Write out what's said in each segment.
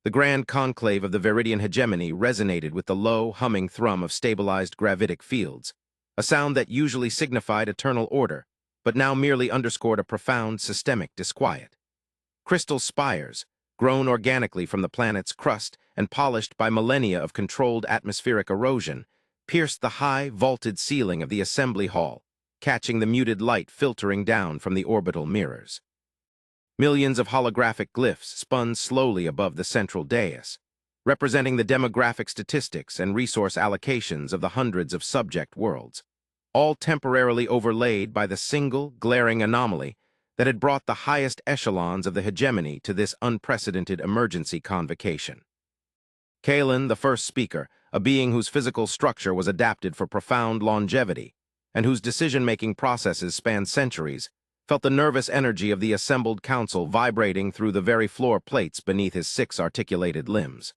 The grand conclave of the Viridian hegemony resonated with the low, humming thrum of stabilized gravitic fields, a sound that usually signified eternal order, but now merely underscored a profound systemic disquiet. Crystal spires, grown organically from the planet's crust and polished by millennia of controlled atmospheric erosion, pierced the high, vaulted ceiling of the assembly hall, catching the muted light filtering down from the orbital mirrors. Millions of holographic glyphs spun slowly above the central dais, representing the demographic statistics and resource allocations of the hundreds of subject worlds, all temporarily overlaid by the single, glaring anomaly that had brought the highest echelons of the hegemony to this unprecedented emergency convocation. Kalen, the first speaker, a being whose physical structure was adapted for profound longevity, and whose decision-making processes spanned centuries, felt the nervous energy of the assembled council vibrating through the very floor plates beneath his 6 articulated limbs.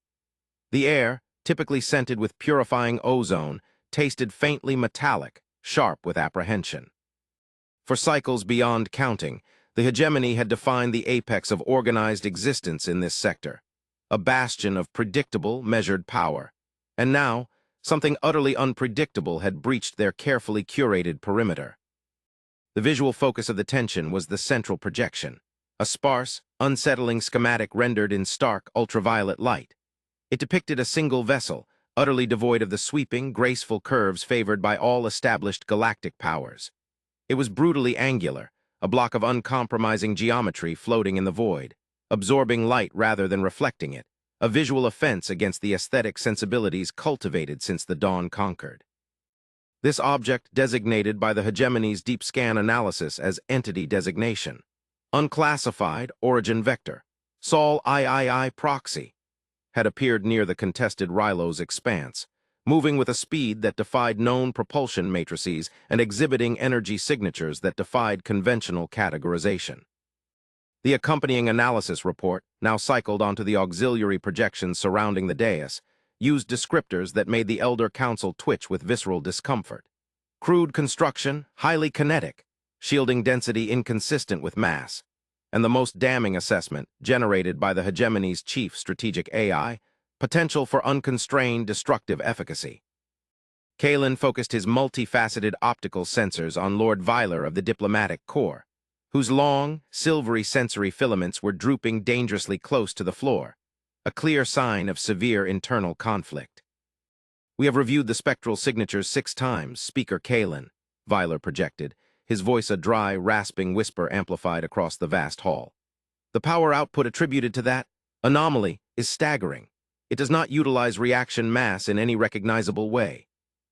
The air, typically scented with purifying ozone, tasted faintly metallic, sharp with apprehension. For cycles beyond counting, the hegemony had defined the apex of organized existence in this sector, a bastion of predictable, measured power. And now, something utterly unpredictable had breached their carefully curated perimeter. The visual focus of the tension was the central projection, a sparse, unsettling schematic rendered in stark, ultraviolet light. It depicted a single vessel, utterly devoid of the sweeping, graceful curves favored by all established galactic powers. It was brutally angular, a block of uncompromising geometry floating in the void, absorbing light rather than reflecting it, a visual offense against the aesthetic sensibilities cultivated since the dawn conquered. This object, designated by the hegemony's deep scan analysis as entity designation, unclassified origin vector, Sol III proxy, had appeared near the contested Rylo's expanse, moving with a speed that defied known propulsion matrices and exhibiting energy signatures that defied conventional categorization. The accompanying analysis report, now cycled onto the auxiliary projections surrounding the dais, used descriptors that made the Elder Council twitch with visceral discomfort. Crude construction, highly kinetic, shielding density inconsistent with mass, and the most damning assessment, generated by the hegemony's chief strategic AI, potential for unconstrained destructive efficacy. Kalen focused his multifaceted optical sensors on Lord Vyler of the Diplomatic Corps, whose long, silvery sensory filaments were drooping dangerously close to the floor, a clear sign of severe internal conflict. "We have reviewed the spectral signatures 6 times, Speaker Kalen," Vyler projected, his voice a dry, rasping whisper amplified across the vast hall. "The power output attributed to that anomaly is staggering. It does not utilize reaction mass in any recognizable way.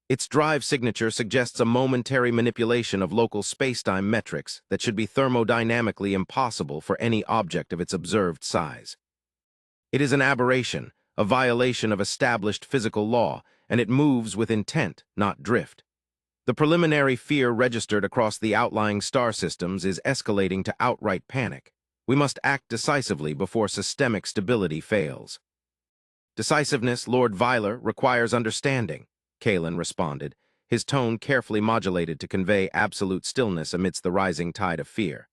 Its drive signature suggests a momentary manipulation of local spacetime metrics that should be thermodynamically impossible for any object of its observed size. It is an aberration, a violation of established physical law, and it moves with intent, not drift. The preliminary fear registered across the outlying star systems is escalating to outright panic. We must act decisively before systemic stability fails." "Decisiveness, Lord Vyler, requires understanding," Kalen responded, his tone carefully modulated to convey absolute stillness amidst the rising tide of fear.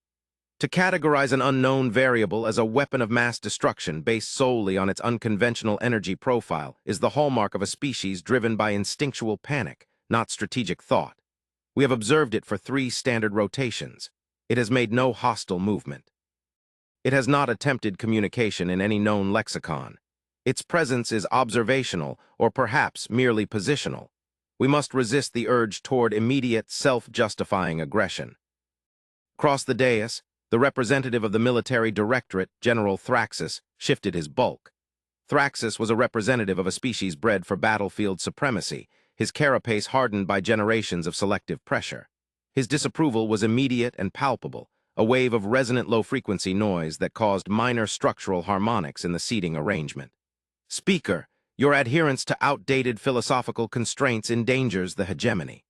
"To categorize an unknown variable as a weapon of mass destruction based solely on its unconventional energy profile is the hallmark of a species driven by instinctual panic, not strategic thought. We have observed it for 3 standard rotations. It has made no hostile movement. It has not attempted communication in any known lexicon. Its presence is observational or perhaps merely positional. We must resist the urge toward immediate, self-justifying aggression." Across the dais, the representative of the military directorate, General Thraxus, shifted his bulk. Thraxus was a representative of a species bred for battlefield supremacy, his carapace hardened by generations of selective pressure. His disapproval was immediate and palpable, a wave of resonant low-frequency noise that caused minor structural harmonics in the seating arrangement. "Speaker, your adherence to outdated philosophical constraints endangers the hegemony.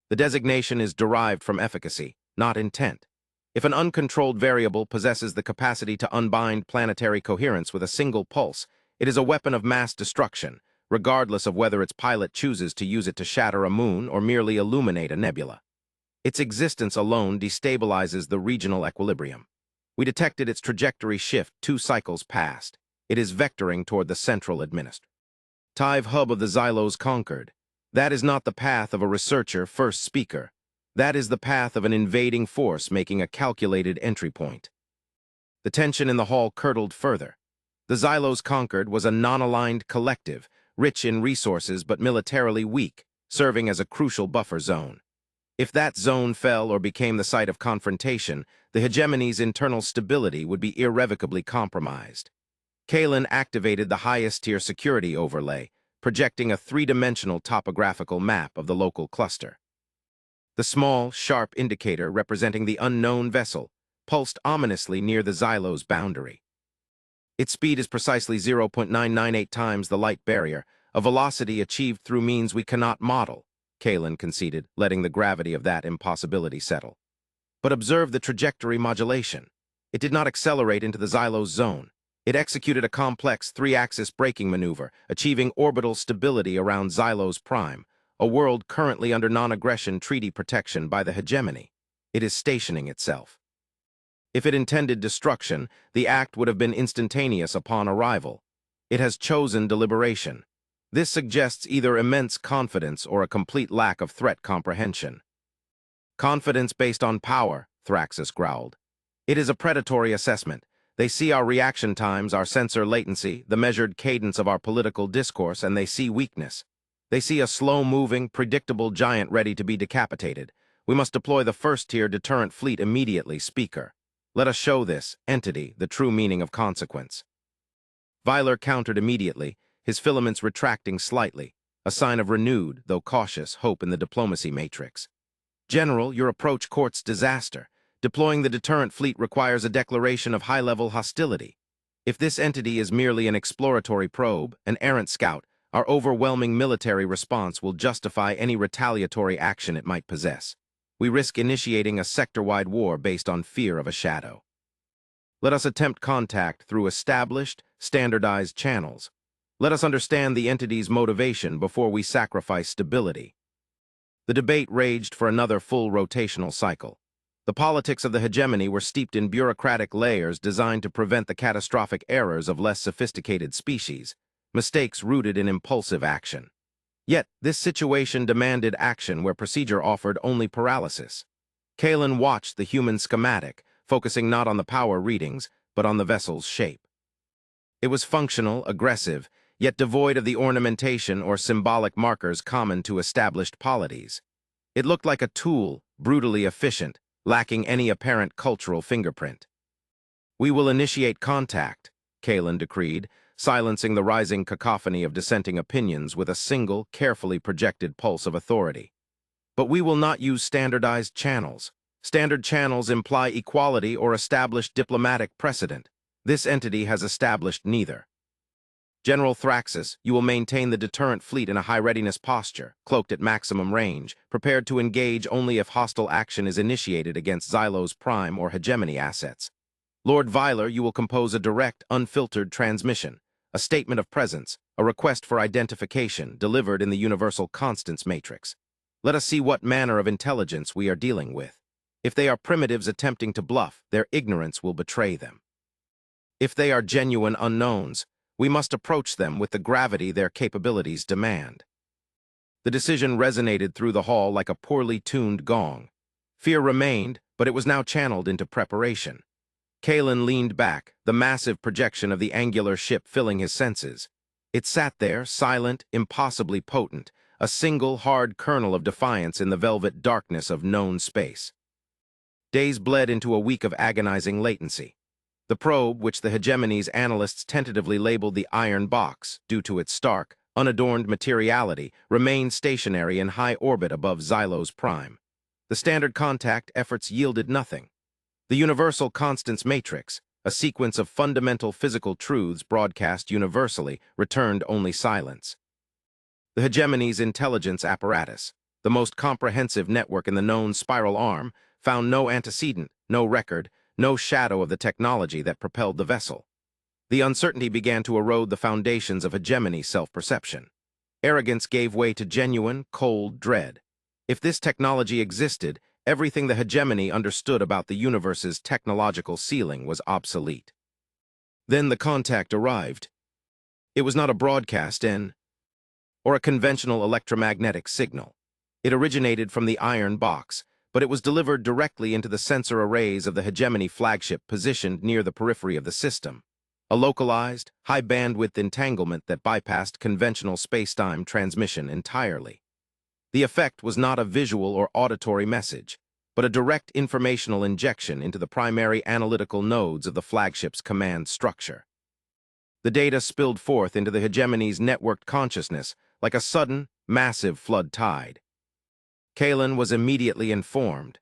The designation is derived from efficacy, not intent. If an uncontrolled variable possesses the capacity to unbind planetary coherence with a single pulse, it is a weapon of mass destruction, regardless of whether its pilot chooses to use it to shatter a moon or merely illuminate a nebula. Its existence alone destabilizes the regional equilibrium. We detected its trajectory shift 2 cycles past. It is vectoring toward the central administrative hub of the Xylos conquered. That is not the path of a researcher first speaker. That is the path of an invading force making a calculated entry point. The tension in the hall curdled further. The Xylos conquered was a non-aligned collective, rich in resources but militarily weak, serving as a crucial buffer zone. If that zone fell or became the site of confrontation, the hegemony's internal stability would be irrevocably compromised. Kalen activated the highest-tier security overlay, projecting a three-dimensional topographical map of the local cluster. The small, sharp indicator representing the unknown vessel pulsed ominously near the Xylos boundary. Its speed is precisely 0.998 times the light barrier, a velocity achieved through means we cannot model, Kalen conceded, letting the gravity of that impossibility settle. But observe the trajectory modulation. It did not accelerate into the Xylos zone. It executed a complex three-axis braking maneuver, achieving orbital stability around Xylos Prime, a world currently under non-aggression treaty protection by the hegemony. It is stationing itself. If it intended destruction, the act would have been instantaneous upon arrival. It has chosen deliberation. This suggests either immense confidence or a complete lack of threat comprehension. Confidence based on power, Thraxus growled. It is a predatory assessment. They see our reaction times, our sensor latency, the measured cadence of our political discourse, and they see weakness. They see a slow-moving, predictable giant ready to be decapitated. We must deploy the first-tier deterrent fleet immediately, Speaker. Let us show this entity the true meaning of consequence. Vyler countered immediately, his filaments retracting slightly, a sign of renewed, though cautious, hope in the diplomacy matrix. General, your approach courts disaster. Deploying the deterrent fleet requires a declaration of high-level hostility. If this entity is merely an exploratory probe, an errant scout, our overwhelming military response will justify any retaliatory action it might possess. We risk initiating a sector-wide war based on fear of a shadow. Let us attempt contact through established, standardized channels. Let us understand the entity's motivation before we sacrifice stability. The debate raged for another full rotational cycle. The politics of the hegemony were steeped in bureaucratic layers designed to prevent the catastrophic errors of less sophisticated species, mistakes rooted in impulsive action. Yet, this situation demanded action where procedure offered only paralysis. Kalen watched the human schematic, focusing not on the power readings, but on the vessel's shape. It was functional, aggressive, yet devoid of the ornamentation or symbolic markers common to established polities. It looked like a tool, brutally efficient, lacking any apparent cultural fingerprint. We will initiate contact, Kalen decreed, silencing the rising cacophony of dissenting opinions with a single, carefully projected pulse of authority. But we will not use standardized channels. Standard channels imply equality or established diplomatic precedent. This entity has established neither. General Thraxus, you will maintain the deterrent fleet in a high-readiness posture, cloaked at maximum range, prepared to engage only if hostile action is initiated against Xylos Prime or hegemony assets. Lord Vyler, you will compose a direct, unfiltered transmission, a statement of presence, a request for identification delivered in the universal constants matrix. Let us see what manner of intelligence we are dealing with. If they are primitives attempting to bluff, their ignorance will betray them. If they are genuine unknowns, we must approach them with the gravity their capabilities demand. The decision resonated through the hall like a poorly tuned gong. Fear remained, but it was now channeled into preparation. Kalen leaned back, the massive projection of the angular ship filling his senses. It sat there, silent, impossibly potent, a single hard kernel of defiance in the velvet darkness of known space. Days bled into a week of agonizing latency. The probe, which the hegemony's analysts tentatively labeled the Iron Box, due to its stark, unadorned materiality, remained stationary in high orbit above Xylos Prime. The standard contact efforts yielded nothing. The universal constants matrix, a sequence of fundamental physical truths broadcast universally, returned only silence. The hegemony's intelligence apparatus, the most comprehensive network in the known spiral arm, found no antecedent, no record, no shadow of the technology that propelled the vessel. The uncertainty began to erode the foundations of hegemony self-perception. Arrogance gave way to genuine, cold dread. If this technology existed, everything the hegemony understood about the universe's technological ceiling was obsolete. Then the contact arrived. It was not a broadcast or a conventional electromagnetic signal. It originated from the iron box, but it was delivered directly into the sensor arrays of the hegemony flagship positioned near the periphery of the system. A localized, high-bandwidth entanglement that bypassed conventional space-time transmission entirely. The effect was not a visual or auditory message, but a direct informational injection into the primary analytical nodes of the flagship's command structure. The data spilled forth into the hegemony's networked consciousness like a sudden, massive flood tide. Kalen was immediately informed.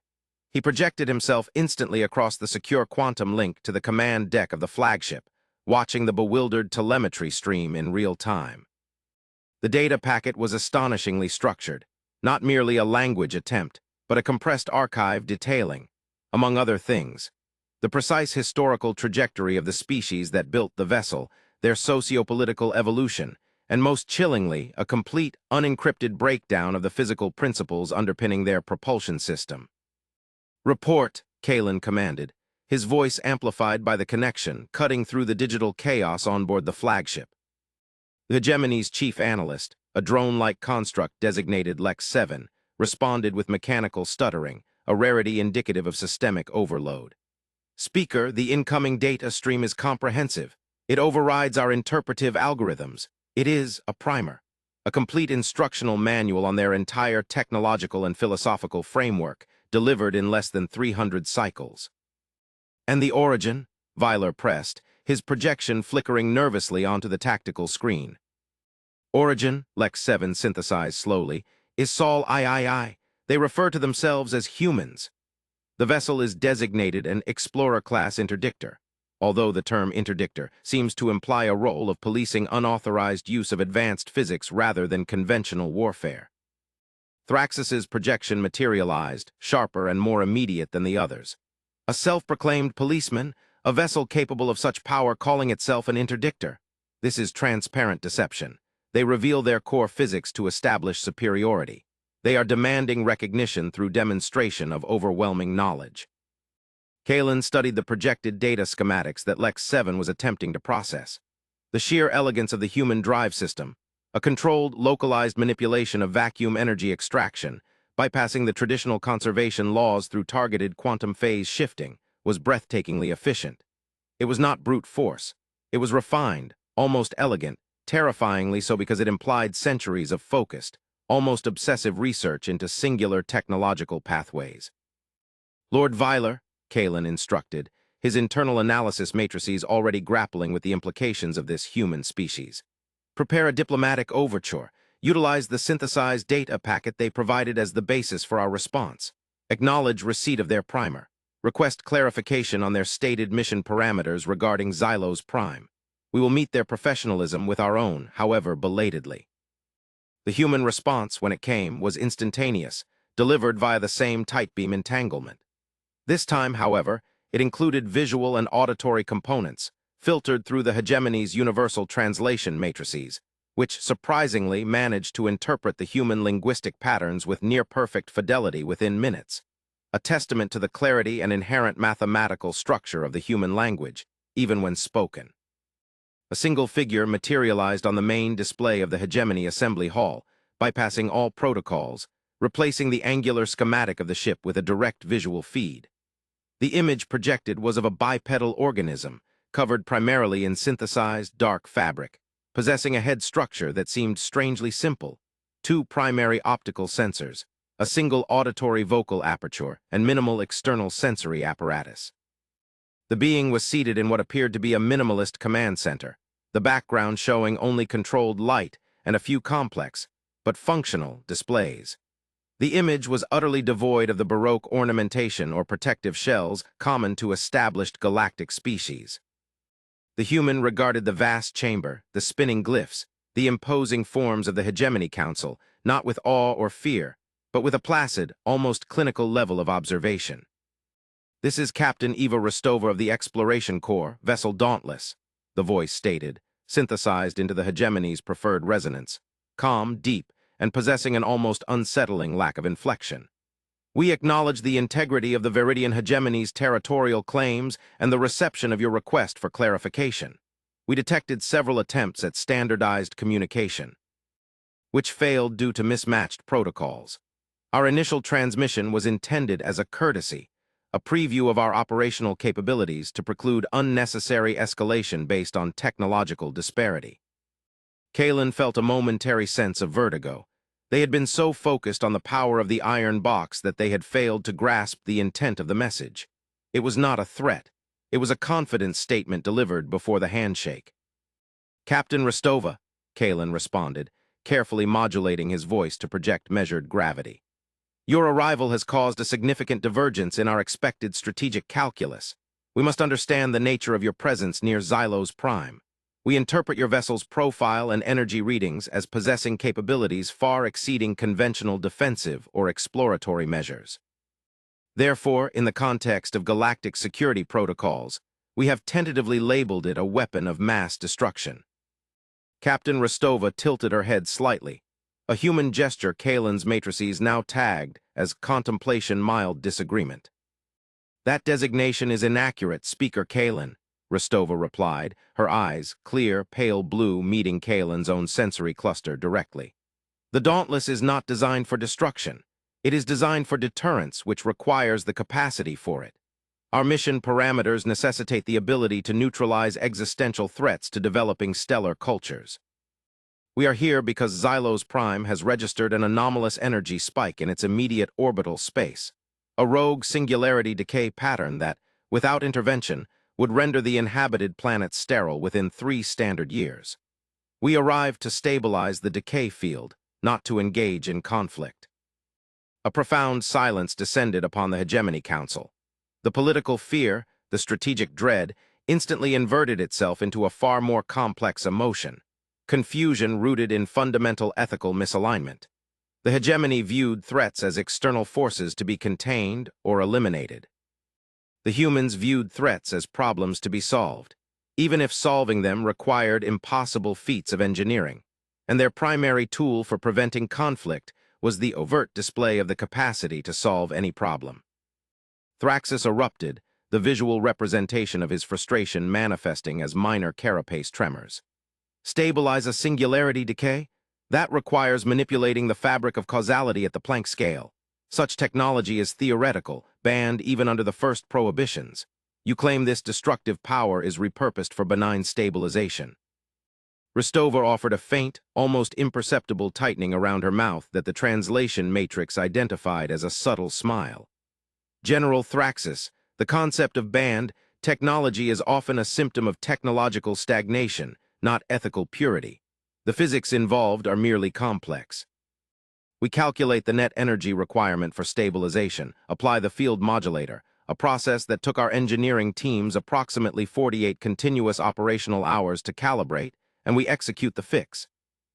He projected himself instantly across the secure quantum link to the command deck of the flagship, watching the bewildered telemetry stream in real time. The data packet was astonishingly structured, not merely a language attempt, but a compressed archive detailing, among other things, the precise historical trajectory of the species that built the vessel, their socio-political evolution, and most chillingly, a complete, unencrypted breakdown of the physical principles underpinning their propulsion system. "Report," Kalen commanded, his voice amplified by the connection, cutting through the digital chaos on board the flagship. The hegemony's chief analyst, a drone-like construct designated Lex 7, responded with mechanical stuttering, a rarity indicative of systemic overload. "Speaker, the incoming data stream is comprehensive. It overrides our interpretive algorithms. It is a primer, a complete instructional manual on their entire technological and philosophical framework, delivered in less than 300 cycles." "And the origin?" Weiler pressed, his projection flickering nervously onto the tactical screen. "Origin," Lex 7 synthesized slowly, "is Sol III. They refer to themselves as humans. The vessel is designated an Explorer-class interdictor, although the term interdictor seems to imply a role of policing unauthorized use of advanced physics rather than conventional warfare." Thraxis's projection materialized, sharper and more immediate than the others. "A self-proclaimed policeman, a vessel capable of such power calling itself an interdictor. This is transparent deception. They reveal their core physics to establish superiority. They are demanding recognition through demonstration of overwhelming knowledge." Kalen studied the projected data schematics that Lex 7 was attempting to process. The sheer elegance of the human drive system, a controlled, localized manipulation of vacuum energy extraction, bypassing the traditional conservation laws through targeted quantum phase shifting, was breathtakingly efficient. It was not brute force. It was refined, almost elegant, terrifyingly so because it implied centuries of focused, almost obsessive research into singular technological pathways. "Lord Weiler," Kalen instructed, his internal analysis matrices already grappling with the implications of this human species. "Prepare a diplomatic overture. Utilize the synthesized data packet they provided as the basis for our response. Acknowledge receipt of their primer. Request clarification on their stated mission parameters regarding Xylos Prime. We will meet their professionalism with our own, however belatedly." The human response, when it came, was instantaneous, delivered via the same tight beam entanglement. This time, however, it included visual and auditory components, filtered through the hegemony's universal translation matrices, which surprisingly managed to interpret the human linguistic patterns with near-perfect fidelity within minutes, a testament to the clarity and inherent mathematical structure of the human language, even when spoken. A single figure materialized on the main display of the hegemony assembly hall, bypassing all protocols, replacing the angular schematic of the ship with a direct visual feed. The image projected was of a bipedal organism, covered primarily in synthesized, dark fabric, possessing a head structure that seemed strangely simple: two primary optical sensors, a single auditory vocal aperture, and minimal external sensory apparatus. The being was seated in what appeared to be a minimalist command center, the background showing only controlled light and a few complex, but functional, displays. The image was utterly devoid of the Baroque ornamentation or protective shells common to established galactic species. The human regarded the vast chamber, the spinning glyphs, the imposing forms of the Hegemony Council, not with awe or fear, but with a placid, almost clinical level of observation. "This is Captain Eva Rostova of the Exploration Corps, Vessel Dauntless," the voice stated, synthesized into the Hegemony's preferred resonance, calm, deep, and possessing an almost unsettling lack of inflection. We acknowledge the integrity of the Viridian hegemony's territorial claims and the reception of your request for clarification. We detected several attempts at standardized communication, which failed due to mismatched protocols. Our initial transmission was intended as a courtesy, a preview of our operational capabilities to preclude unnecessary escalation based on technological disparity. Kalen felt a momentary sense of vertigo. They had been so focused on the power of the iron box that they had failed to grasp the intent of the message. It was not a threat. It was a confidence statement delivered before the handshake. "Captain Rostova," Kalen responded, carefully modulating his voice to project measured gravity. "Your arrival has caused a significant divergence in our expected strategic calculus. We must understand the nature of your presence near Xylos Prime. We interpret your vessel's profile and energy readings as possessing capabilities far exceeding conventional defensive or exploratory measures. Therefore, in the context of galactic security protocols, we have tentatively labeled it a weapon of mass destruction." Captain Rostova tilted her head slightly, a human gesture Kalen's matrices now tagged as contemplation mild disagreement. "That designation is inaccurate, Speaker Kalen," Rostova replied, her eyes, clear, pale blue, meeting Kalen's own sensory cluster directly. "The Dauntless is not designed for destruction. It is designed for deterrence, which requires the capacity for it. Our mission parameters necessitate the ability to neutralize existential threats to developing stellar cultures. We are here because Xylos Prime has registered an anomalous energy spike in its immediate orbital space, a rogue singularity decay pattern that, without intervention, would render the inhabited planet sterile within 3 standard years. We arrived to stabilize the decay field, not to engage in conflict." A profound silence descended upon the Hegemony Council. The political fear, the strategic dread, instantly inverted itself into a far more complex emotion, confusion rooted in fundamental ethical misalignment. The hegemony viewed threats as external forces to be contained or eliminated. The humans viewed threats as problems to be solved, even if solving them required impossible feats of engineering, and their primary tool for preventing conflict was the overt display of the capacity to solve any problem. Thraxus erupted, the visual representation of his frustration manifesting as minor carapace tremors. "Stabilize a singularity decay? That requires manipulating the fabric of causality at the Planck scale. Such technology is theoretical, banned even under the first prohibitions. You claim this destructive power is repurposed for benign stabilization." Rostova offered a faint, almost imperceptible tightening around her mouth that the translation matrix identified as a subtle smile. "General Thraxus, the concept of banned technology is often a symptom of technological stagnation, not ethical purity. The physics involved are merely complex. We calculate the net energy requirement for stabilization, apply the field modulator, a process that took our engineering teams approximately 48 continuous operational hours to calibrate, and we execute the fix.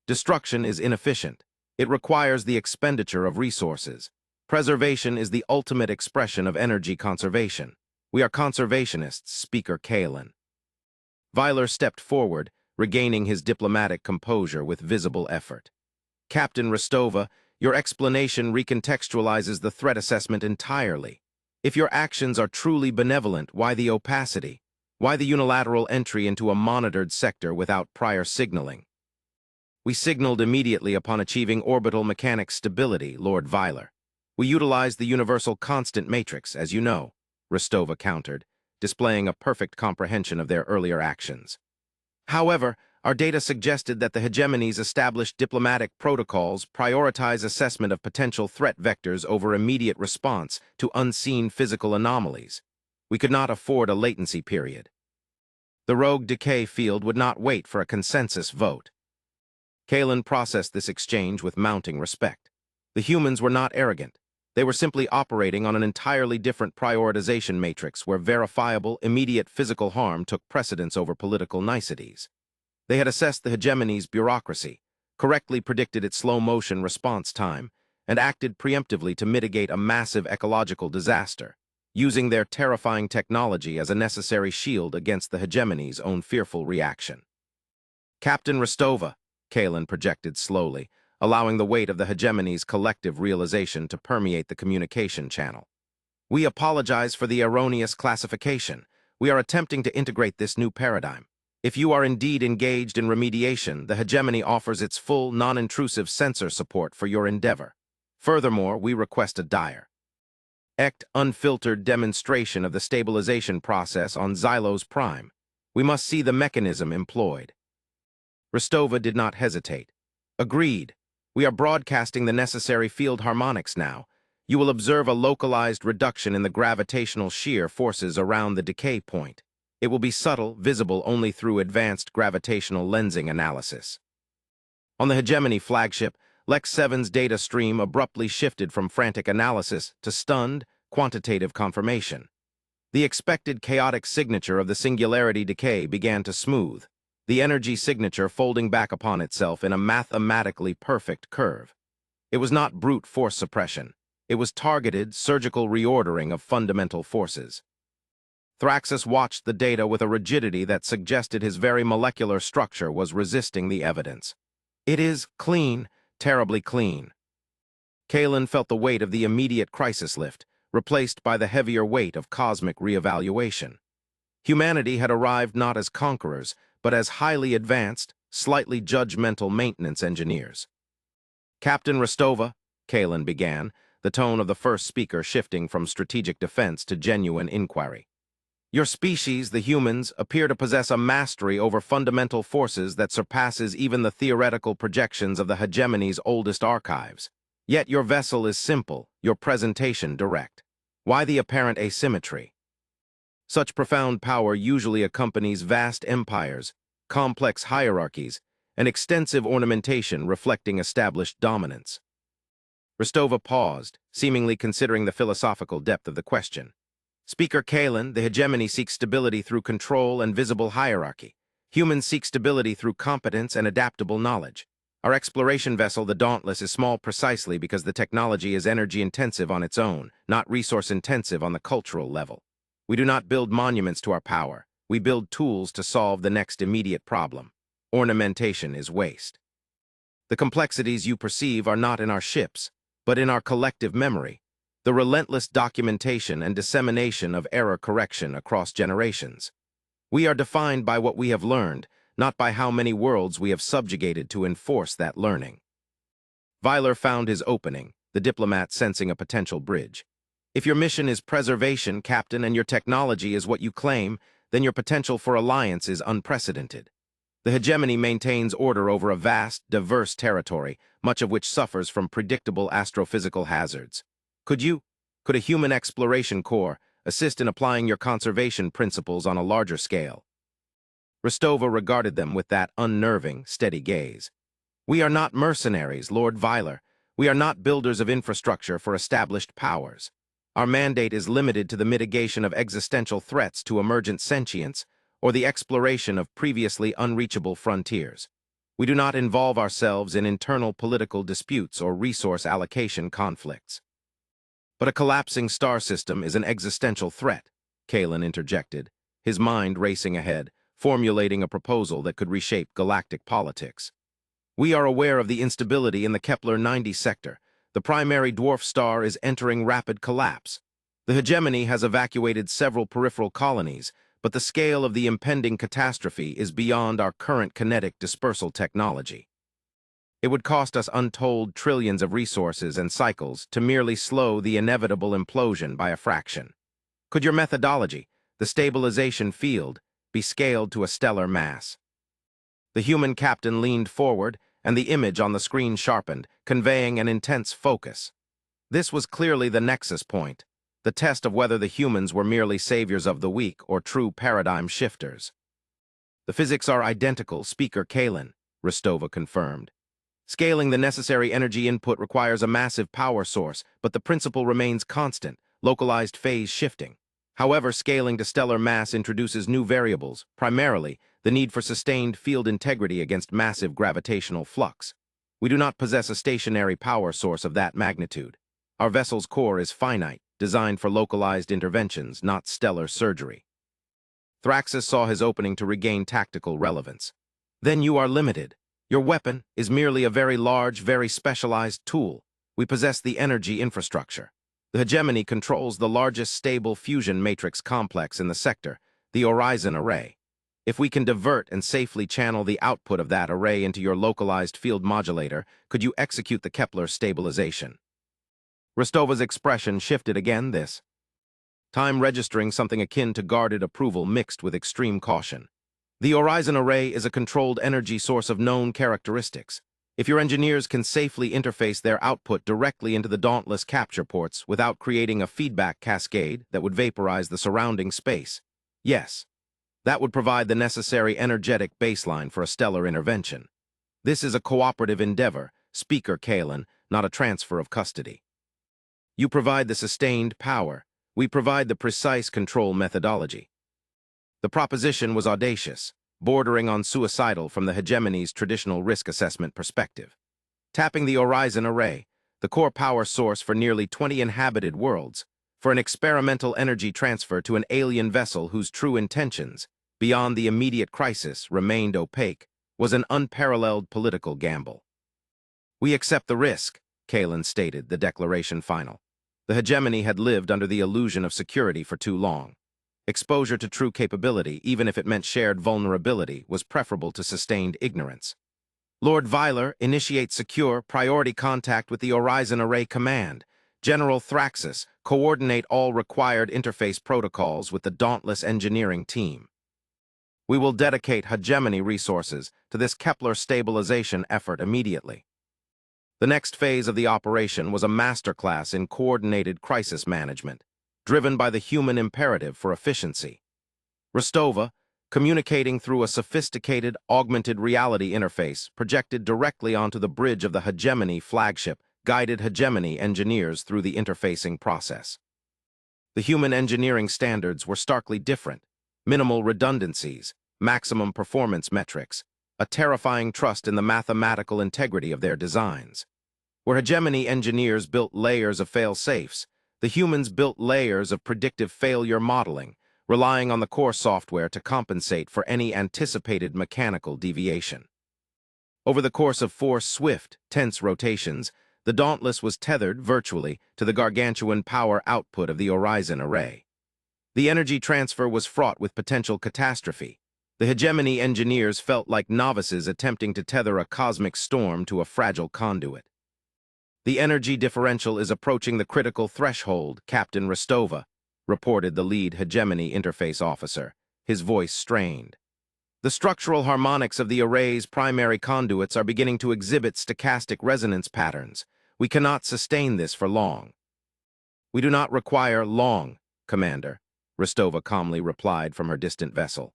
Destruction is inefficient. It requires the expenditure of resources. Preservation is the ultimate expression of energy conservation. We are conservationists, Speaker Kalen." Viler stepped forward, regaining his diplomatic composure with visible effort. "Captain Rostova, your explanation recontextualizes the threat assessment entirely. If your actions are truly benevolent, why the opacity? Why the unilateral entry into a monitored sector without prior signaling?" "We signaled immediately upon achieving orbital mechanics stability, Lord Viler. We utilized the universal constant matrix, as you know," Rostova countered, displaying a perfect comprehension of their earlier actions. "However, our data suggested that the hegemony's established diplomatic protocols prioritize assessment of potential threat vectors over immediate response to unseen physical anomalies. We could not afford a latency period. The rogue decay field would not wait for a consensus vote." Kalen processed this exchange with mounting respect. The humans were not arrogant. They were simply operating on an entirely different prioritization matrix where verifiable, immediate physical harm took precedence over political niceties. They had assessed the hegemony's bureaucracy, correctly predicted its slow-motion response time, and acted preemptively to mitigate a massive ecological disaster, using their terrifying technology as a necessary shield against the hegemony's own fearful reaction. "Captain Rostova," Kalen projected slowly, allowing the weight of the hegemony's collective realization to permeate the communication channel. We apologize for the erroneous classification. We are attempting to integrate this new paradigm. If you are indeed engaged in remediation, the hegemony offers its full, non-intrusive censor support for your endeavor. Furthermore, we request a direct, unfiltered demonstration of the stabilization process on Xylos Prime. We must see the mechanism employed. Rostova did not hesitate. Agreed. We are broadcasting the necessary field harmonics now. You will observe a localized reduction in the gravitational shear forces around the decay point. It will be subtle, visible only through advanced gravitational lensing analysis. On the hegemony flagship, Lex 7's data stream abruptly shifted from frantic analysis to stunned, quantitative confirmation. The expected chaotic signature of the singularity decay began to smooth, the energy signature folding back upon itself in a mathematically perfect curve. It was not brute force suppression. It was targeted, surgical reordering of fundamental forces. Thraxus watched the data with a rigidity that suggested his very molecular structure was resisting the evidence. It is clean, terribly clean. Kalen felt the weight of the immediate crisis lift, replaced by the heavier weight of cosmic reevaluation. Humanity had arrived not as conquerors, but as highly advanced, slightly judgmental maintenance engineers. Captain Rostova, Kalen began, the tone of the first speaker shifting from strategic defense to genuine inquiry. Your species, the humans, appear to possess a mastery over fundamental forces that surpasses even the theoretical projections of the hegemony's oldest archives. Yet your vessel is simple, your presentation direct. Why the apparent asymmetry? Such profound power usually accompanies vast empires, complex hierarchies, and extensive ornamentation reflecting established dominance. Rostova paused, seemingly considering the philosophical depth of the question. Speaker Kalen, the hegemony seeks stability through control and visible hierarchy. Humans seek stability through competence and adaptable knowledge. Our exploration vessel, the Dauntless, is small precisely because the technology is energy-intensive on its own, not resource-intensive on the cultural level. We do not build monuments to our power. We build tools to solve the next immediate problem. Ornamentation is waste. The complexities you perceive are not in our ships, but in our collective memory, the relentless documentation and dissemination of error correction across generations. We are defined by what we have learned, not by how many worlds we have subjugated to enforce that learning. Weiler found his opening, the diplomat sensing a potential bridge. If your mission is preservation, Captain, and your technology is what you claim, then your potential for alliance is unprecedented. The hegemony maintains order over a vast, diverse territory, much of which suffers from predictable astrophysical hazards. Could a human exploration corps assist in applying your conservation principles on a larger scale? Rostova regarded them with that unnerving, steady gaze. We are not mercenaries, Lord Weiler. We are not builders of infrastructure for established powers. Our mandate is limited to the mitigation of existential threats to emergent sentience or the exploration of previously unreachable frontiers. We do not involve ourselves in internal political disputes or resource allocation conflicts. But a collapsing star system is an existential threat, Kalen interjected, his mind racing ahead, formulating a proposal that could reshape galactic politics. We are aware of the instability in the Kepler 90 sector. The primary dwarf star is entering rapid collapse. The hegemony has evacuated several peripheral colonies, but the scale of the impending catastrophe is beyond our current kinetic dispersal technology. It would cost us untold trillions of resources and cycles to merely slow the inevitable implosion by a fraction. Could your methodology, the stabilization field, be scaled to a stellar mass? The human captain leaned forward, and the image on the screen sharpened, conveying an intense focus. This was clearly the nexus point, the test of whether the humans were merely saviors of the weak or true paradigm shifters. The physics are identical, Speaker Kalen, Rostova confirmed. Scaling the necessary energy input requires a massive power source, but the principle remains constant, localized phase shifting. However, scaling to stellar mass introduces new variables, primarily the need for sustained field integrity against massive gravitational flux. We do not possess a stationary power source of that magnitude. Our vessel's core is finite, designed for localized interventions, not stellar surgery. Thraxus saw his opening to regain tactical relevance. Then you are limited. Your weapon is merely a very large, very specialized tool. We possess the energy infrastructure. The hegemony controls the largest stable fusion matrix complex in the sector, the Horizon Array. If we can divert and safely channel the output of that array into your localized field modulator, could you execute the Kepler stabilization? Rostova's expression shifted again this time registering something akin to guarded approval mixed with extreme caution. The Horizon Array is a controlled energy source of known characteristics. If your engineers can safely interface their output directly into the Dauntless capture ports without creating a feedback cascade that would vaporize the surrounding space, yes, that would provide the necessary energetic baseline for a stellar intervention. This is a cooperative endeavor, Speaker Kalen, not a transfer of custody. You provide the sustained power. We provide the precise control methodology. The proposition was audacious, bordering on suicidal from the hegemony's traditional risk assessment perspective. Tapping the Horizon Array, the core power source for nearly 20 inhabited worlds, for an experimental energy transfer to an alien vessel whose true intentions, beyond the immediate crisis, remained opaque, was an unparalleled political gamble. We accept the risk, Kalen stated, the declaration final. The hegemony had lived under the illusion of security for too long. Exposure to true capability, even if it meant shared vulnerability, was preferable to sustained ignorance. Lord Vyler, initiate secure, priority contact with the Horizon Array Command. General Thraxis, coordinate all required interface protocols with the Dauntless engineering team. We will dedicate hegemony resources to this Kepler stabilization effort immediately. The next phase of the operation was a masterclass in coordinated crisis management, driven by the human imperative for efficiency. Rostova, communicating through a sophisticated, augmented reality interface projected directly onto the bridge of the hegemony flagship, guided hegemony engineers through the interfacing process. The human engineering standards were starkly different: minimal redundancies, maximum performance metrics, a terrifying trust in the mathematical integrity of their designs. Where hegemony engineers built layers of fail-safes, the humans built layers of predictive failure modeling, relying on the core software to compensate for any anticipated mechanical deviation. Over the course of 4 swift, tense rotations, the Dauntless was tethered, virtually, to the gargantuan power output of the Horizon Array. The energy transfer was fraught with potential catastrophe. The hegemony engineers felt like novices attempting to tether a cosmic storm to a fragile conduit. The energy differential is approaching the critical threshold, Captain Rostova, reported the lead hegemony interface officer, his voice strained. The structural harmonics of the array's primary conduits are beginning to exhibit stochastic resonance patterns. We cannot sustain this for long. We do not require long, Commander, Rostova calmly replied from her distant vessel.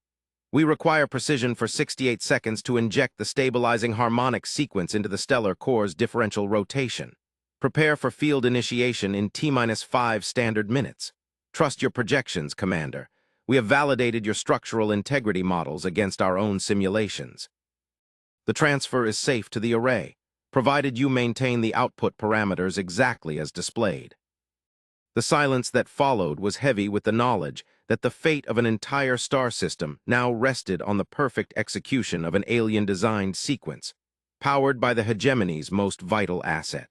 We require precision for 68 seconds to inject the stabilizing harmonic sequence into the stellar core's differential rotation. Prepare for field initiation in T-5 standard minutes. Trust your projections, Commander. We have validated your structural integrity models against our own simulations. The transfer is safe to the array, provided you maintain the output parameters exactly as displayed. The silence that followed was heavy with the knowledge that the fate of an entire star system now rested on the perfect execution of an alien-designed sequence, powered by the hegemony's most vital asset.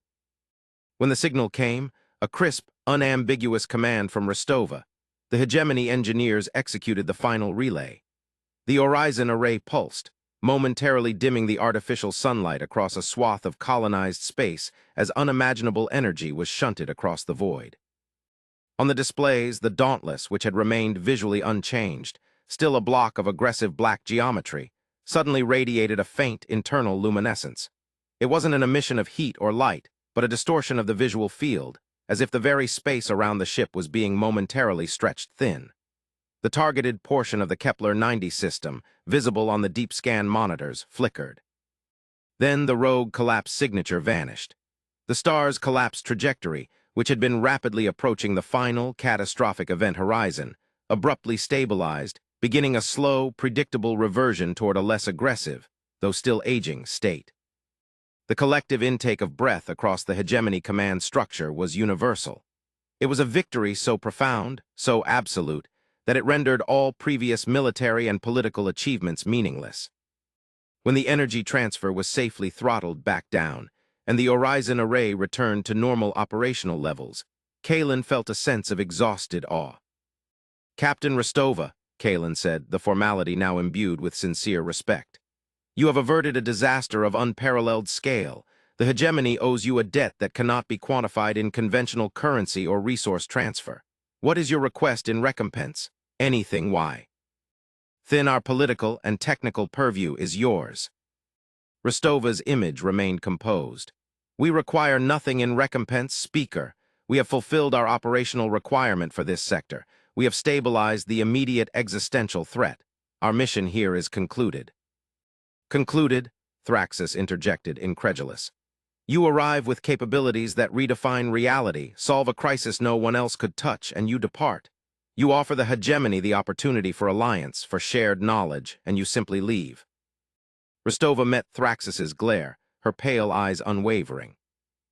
When the signal came, a crisp, unambiguous command from Rostova, the hegemony engineers executed the final relay. The Horizon Array pulsed, momentarily dimming the artificial sunlight across a swath of colonized space as unimaginable energy was shunted across the void. On the displays, the Dauntless, which had remained visually unchanged, still a block of aggressive black geometry, suddenly radiated a faint internal luminescence. It wasn't an emission of heat or light, but a distortion of the visual field, as if the very space around the ship was being momentarily stretched thin. The targeted portion of the Kepler 90 system, visible on the deep scan monitors, flickered. Then the rogue collapse signature vanished. The star's collapse trajectory, which had been rapidly approaching the final, catastrophic event horizon, abruptly stabilized, beginning a slow, predictable reversion toward a less aggressive, though still aging, state. The collective intake of breath across the hegemony command structure was universal. It was a victory so profound, so absolute, that it rendered all previous military and political achievements meaningless. When the energy transfer was safely throttled back down, and the Horizon Array returned to normal operational levels, Kalen felt a sense of exhausted awe. "Captain Rostova," Kalen said, the formality now imbued with sincere respect. "You have averted a disaster of unparalleled scale. The hegemony owes you a debt that cannot be quantified in conventional currency or resource transfer. What is your request in recompense? Anything, why? Then our political and technical purview is yours." Rostova's image remained composed. "We require nothing in recompense, Speaker. We have fulfilled our operational requirement for this sector. We have stabilized the immediate existential threat. Our mission here is concluded." "Concluded?" Thraxus interjected, incredulous. "You arrive with capabilities that redefine reality, solve a crisis no one else could touch, and you depart. You offer the hegemony the opportunity for alliance, for shared knowledge, and you simply leave." Rostova met Thraxus's glare, her pale eyes unwavering.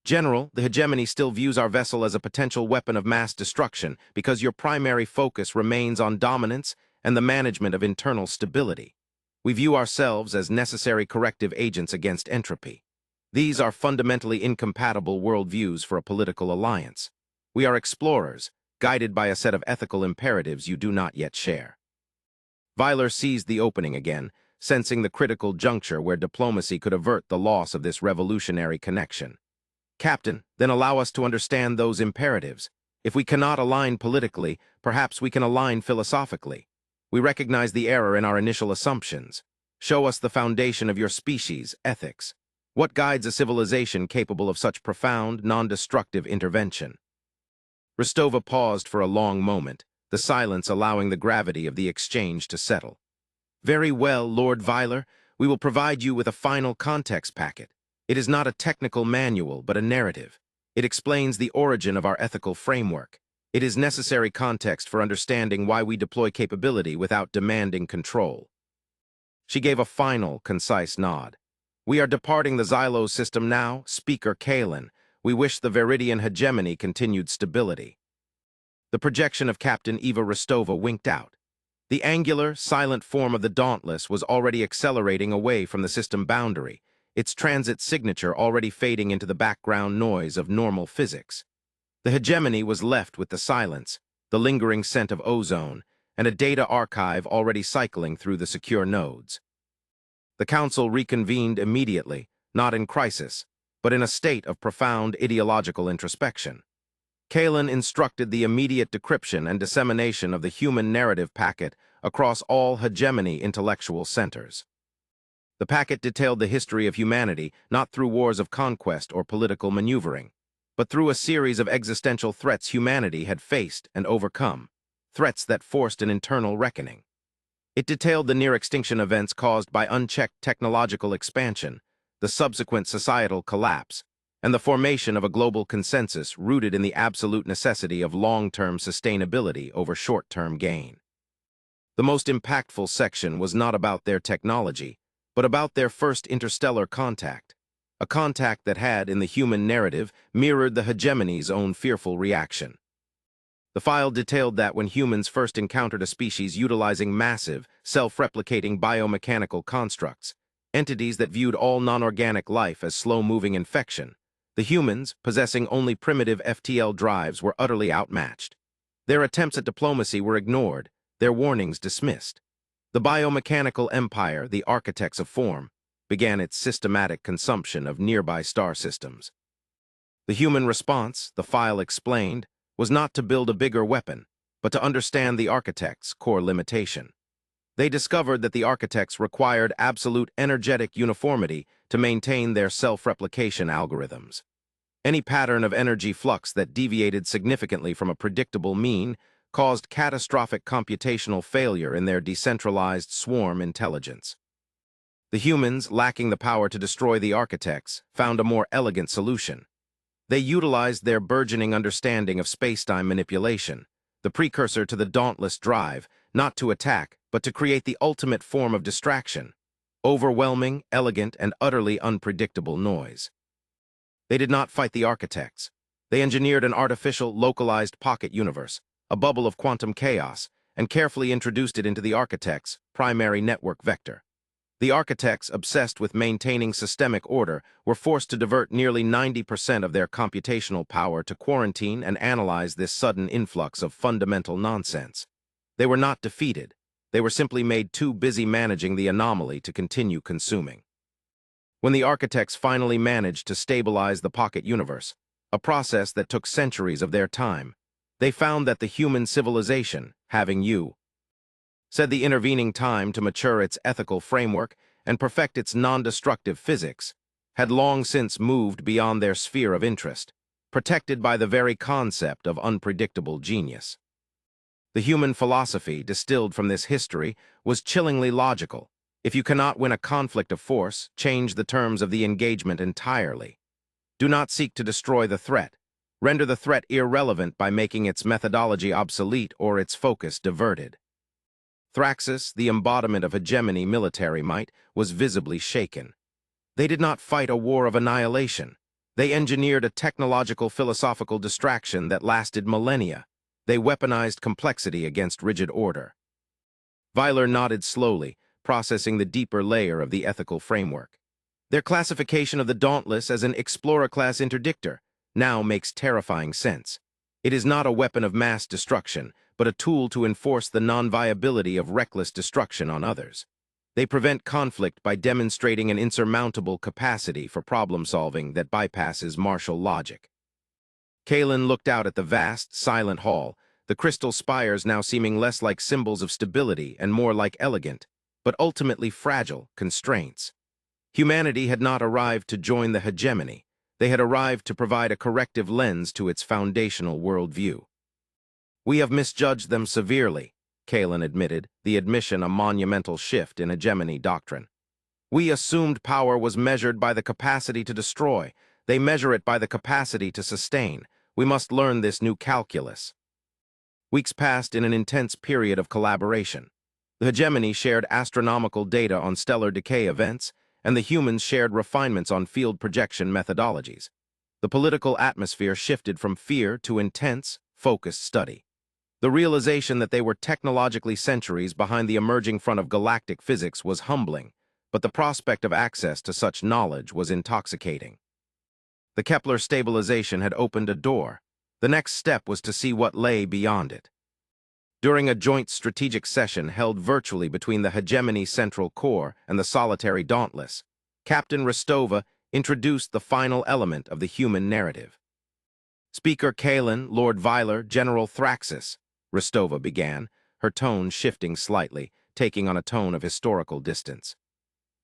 "General, the hegemony still views our vessel as a potential weapon of mass destruction because your primary focus remains on dominance and the management of internal stability. We view ourselves as necessary corrective agents against entropy. These are fundamentally incompatible worldviews for a political alliance. We are explorers, guided by a set of ethical imperatives you do not yet share." Vyler seized the opening again, sensing the critical juncture where diplomacy could avert the loss of this revolutionary connection. "Captain, then allow us to understand those imperatives. If we cannot align politically, perhaps we can align philosophically. We recognize the error in our initial assumptions. Show us the foundation of your species, ethics. What guides a civilization capable of such profound, non-destructive intervention?" Rostova paused for a long moment, the silence allowing the gravity of the exchange to settle. "Very well, Lord Vyler. We will provide you with a final context packet. It is not a technical manual, but a narrative. It explains the origin of our ethical framework. It is necessary context for understanding why we deploy capability without demanding control." She gave a final, concise nod. "We are departing the Xylos system now, Speaker Kalen. We wish the Veridian hegemony continued stability." The projection of Captain Eva Rostova winked out. The angular, silent form of the Dauntless was already accelerating away from the system boundary, its transit signature already fading into the background noise of normal physics. The hegemony was left with the silence, the lingering scent of ozone, and a data archive already cycling through the secure nodes. The Council reconvened immediately, not in crisis, but in a state of profound ideological introspection. Kalen instructed the immediate decryption and dissemination of the human narrative packet across all hegemony intellectual centers. The packet detailed the history of humanity not through wars of conquest or political maneuvering, but through a series of existential threats humanity had faced and overcome, threats that forced an internal reckoning. It detailed the near-extinction events caused by unchecked technological expansion, the subsequent societal collapse, and the formation of a global consensus rooted in the absolute necessity of long-term sustainability over short-term gain. The most impactful section was not about their technology, but about their first interstellar contact, a contact that had, in the human narrative, mirrored the hegemony's own fearful reaction. The file detailed that when humans first encountered a species utilizing massive, self-replicating biomechanical constructs, entities that viewed all non-organic life as slow-moving infection, the humans, possessing only primitive FTL drives, were utterly outmatched. Their attempts at diplomacy were ignored, their warnings dismissed. The biomechanical empire, the architects of form, began its systematic consumption of nearby star systems. The human response, the file explained, was not to build a bigger weapon, but to understand the architect's core limitation. They discovered that the architects required absolute energetic uniformity to maintain their self-replication algorithms. Any pattern of energy flux that deviated significantly from a predictable mean caused catastrophic computational failure in their decentralized swarm intelligence. The humans, lacking the power to destroy the architects, found a more elegant solution. They utilized their burgeoning understanding of spacetime manipulation, the precursor to the dauntless drive, not to attack, but to create the ultimate form of distraction: overwhelming, elegant, and utterly unpredictable noise. They did not fight the architects. They engineered an artificial, localized pocket universe, a bubble of quantum chaos, and carefully introduced it into the architect's primary network vector. The architects, obsessed with maintaining systemic order, were forced to divert nearly 90% of their computational power to quarantine and analyze this sudden influx of fundamental nonsense. They were not defeated. They were simply made too busy managing the anomaly to continue consuming. When the architects finally managed to stabilize the pocket universe, a process that took centuries of their time, they found that the human civilization, having said the intervening time to mature its ethical framework and perfect its non-destructive physics, had long since moved beyond their sphere of interest, protected by the very concept of unpredictable genius. The human philosophy distilled from this history was chillingly logical. If you cannot win a conflict of force, change the terms of the engagement entirely. Do not seek to destroy the threat. Render the threat irrelevant by making its methodology obsolete or its focus diverted. Thraxis, the embodiment of hegemony military might, was visibly shaken. They did not fight a war of annihilation. They engineered a technological philosophical distraction that lasted millennia. They weaponized complexity against rigid order. Vyler nodded slowly, processing the deeper layer of the ethical framework. Their classification of the Dauntless as an Explorer-class interdictor now makes terrifying sense. It is not a weapon of mass destruction, but a tool to enforce the non-viability of reckless destruction on others. They prevent conflict by demonstrating an insurmountable capacity for problem-solving that bypasses martial logic. Kalen looked out at the vast, silent hall, the crystal spires now seeming less like symbols of stability and more like elegant, but ultimately fragile, constraints. Humanity had not arrived to join the hegemony. They had arrived to provide a corrective lens to its foundational worldview. We have misjudged them severely, Kalen admitted, the admission a monumental shift in hegemony doctrine. We assumed power was measured by the capacity to destroy. They measure it by the capacity to sustain. We must learn this new calculus. Weeks passed in an intense period of collaboration. The hegemony shared astronomical data on stellar decay events, and the humans shared refinements on field projection methodologies. The political atmosphere shifted from fear to intense, focused study. The realization that they were technologically centuries behind the emerging front of galactic physics was humbling, but the prospect of access to such knowledge was intoxicating. The Kepler stabilization had opened a door. The next step was to see what lay beyond it. During a joint strategic session held virtually between the hegemony central core and the solitary Dauntless, Captain Rostova introduced the final element of the human narrative. Speaker Kalen, Lord Vyler, General Thraxis, Rostova began, her tone shifting slightly, taking on a tone of historical distance.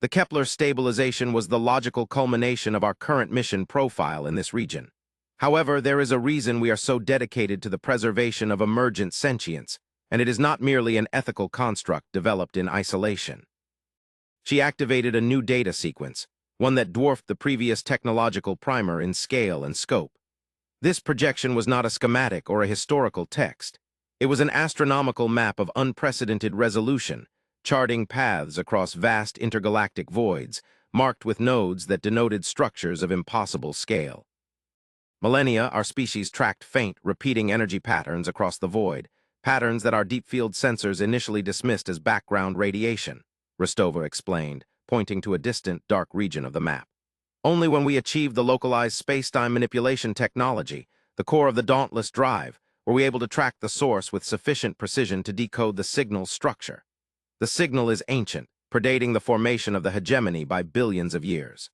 The Kepler stabilization was the logical culmination of our current mission profile in this region. However, there is a reason we are so dedicated to the preservation of emergent sentience, and it is not merely an ethical construct developed in isolation. She activated a new data sequence, one that dwarfed the previous technological primer in scale and scope. This projection was not a schematic or a historical text. It was an astronomical map of unprecedented resolution, charting paths across vast intergalactic voids, marked with nodes that denoted structures of impossible scale. Millennia, our species tracked faint, repeating energy patterns across the void, patterns that our deep-field sensors initially dismissed as background radiation, Rostova explained, pointing to a distant, dark region of the map. Only when we achieved the localized space-time manipulation technology, the core of the Dauntless drive, were we able to track the source with sufficient precision to decode the signal's structure. The signal is ancient, predating the formation of the hegemony by billions of years.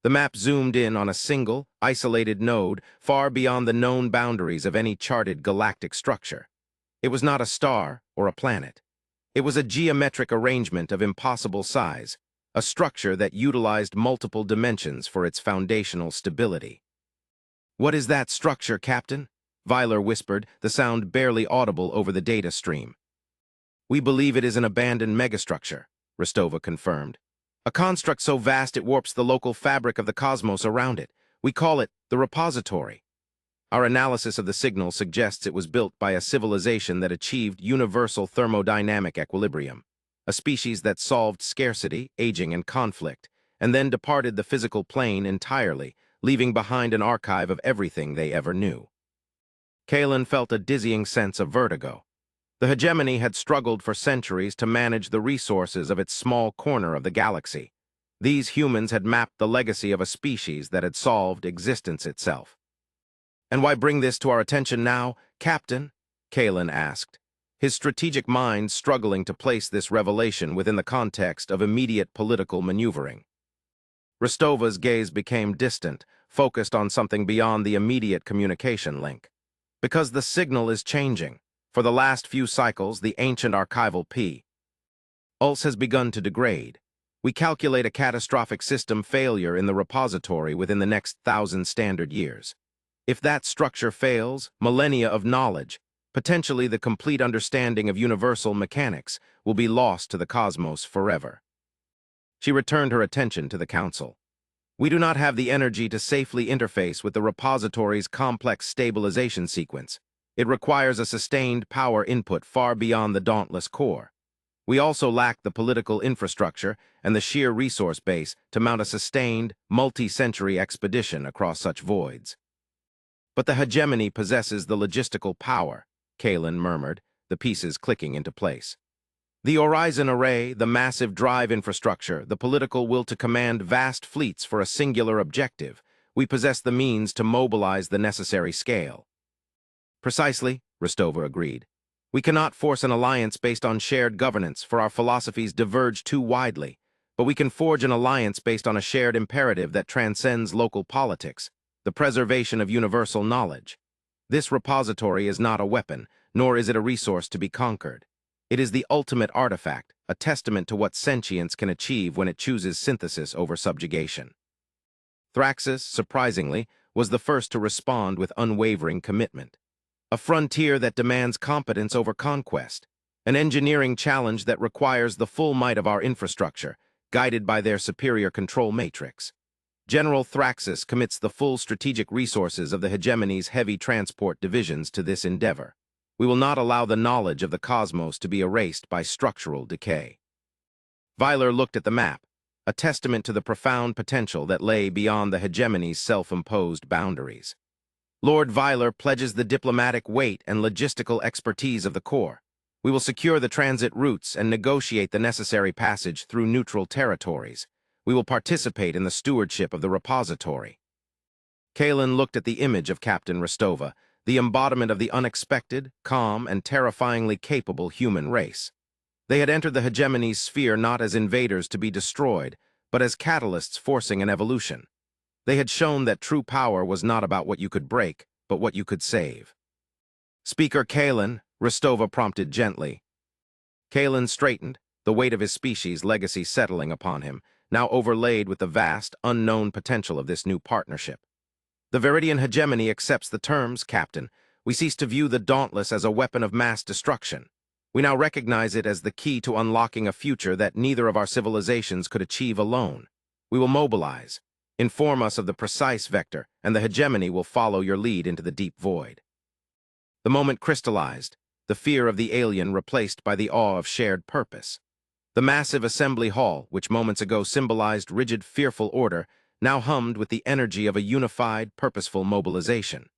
The map zoomed in on a single, isolated node far beyond the known boundaries of any charted galactic structure. It was not a star or a planet. It was a geometric arrangement of impossible size, a structure that utilized multiple dimensions for its foundational stability. "What is that structure, Captain?" Vyler whispered, the sound barely audible over the data stream. "We believe it is an abandoned megastructure," Rostova confirmed. "A construct so vast it warps the local fabric of the cosmos around it. We call it the repository. Our analysis of the signal suggests it was built by a civilization that achieved universal thermodynamic equilibrium, a species that solved scarcity, aging, and conflict, and then departed the physical plane entirely, leaving behind an archive of everything they ever knew." Kalen felt a dizzying sense of vertigo. The hegemony had struggled for centuries to manage the resources of its small corner of the galaxy. These humans had mapped the legacy of a species that had solved existence itself. "And why bring this to our attention now, Captain?" Kalen asked, his strategic mind struggling to place this revelation within the context of immediate political maneuvering. Rostova's gaze became distant, focused on something beyond the immediate communication link. "Because the signal is changing. For the last few cycles, the ancient archival pulse has begun to degrade. We calculate a catastrophic system failure in the repository within the next 1,000 standard years. If that structure fails, millennia of knowledge, potentially the complete understanding of universal mechanics, will be lost to the cosmos forever." She returned her attention to the Council. "We do not have the energy to safely interface with the repository's complex stabilization sequence. It requires a sustained power input far beyond the dauntless core. We also lack the political infrastructure and the sheer resource base to mount a sustained, multi-century expedition across such voids." "But the hegemony possesses the logistical power," Kalen murmured, the pieces clicking into place. "The Horizon Array, the massive drive infrastructure, the political will to command vast fleets for a singular objective. We possess the means to mobilize the necessary scale." "Precisely," Rostova agreed. "We cannot force an alliance based on shared governance, for our philosophies diverge too widely. But we can forge an alliance based on a shared imperative that transcends local politics, the preservation of universal knowledge. This repository is not a weapon, nor is it a resource to be conquered. It is the ultimate artifact, a testament to what sentience can achieve when it chooses synthesis over subjugation." Thraxis, surprisingly, was the first to respond with unwavering commitment. "A frontier that demands competence over conquest, an engineering challenge that requires the full might of our infrastructure, guided by their superior control matrix. General Thraxis commits the full strategic resources of the hegemony's heavy transport divisions to this endeavor. We will not allow the knowledge of the cosmos to be erased by structural decay." Vyler looked at the map, a testament to the profound potential that lay beyond the hegemony's self-imposed boundaries. "Lord Vyler pledges the diplomatic weight and logistical expertise of the Corps. We will secure the transit routes and negotiate the necessary passage through neutral territories. We will participate in the stewardship of the repository." Kalen looked at the image of Captain Rostova, the embodiment of the unexpected, calm, and terrifyingly capable human race. They had entered the hegemony's sphere not as invaders to be destroyed, but as catalysts forcing an evolution. They had shown that true power was not about what you could break, but what you could save. "Speaker Kalen," Rostova prompted gently. Kalen straightened, the weight of his species' legacy settling upon him, now overlaid with the vast, unknown potential of this new partnership. "The Viridian hegemony accepts the terms, Captain. We cease to view the Dauntless as a weapon of mass destruction. We now recognize it as the key to unlocking a future that neither of our civilizations could achieve alone. We will mobilize. Inform us of the precise vector, and the hegemony will follow your lead into the deep void." The moment crystallized, the fear of the alien replaced by the awe of shared purpose. The massive assembly hall, which moments ago symbolized rigid, fearful order, now hummed with the energy of a unified, purposeful mobilization.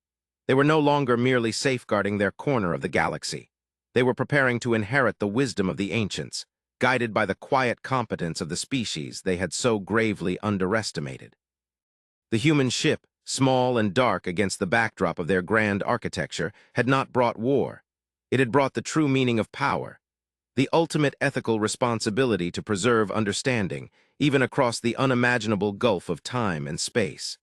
They were no longer merely safeguarding their corner of the galaxy. They were preparing to inherit the wisdom of the ancients, guided by the quiet competence of the species they had so gravely underestimated. The human ship, small and dark against the backdrop of their grand architecture, had not brought war. It had brought the true meaning of power, the ultimate ethical responsibility to preserve understanding, even across the unimaginable gulf of time and space.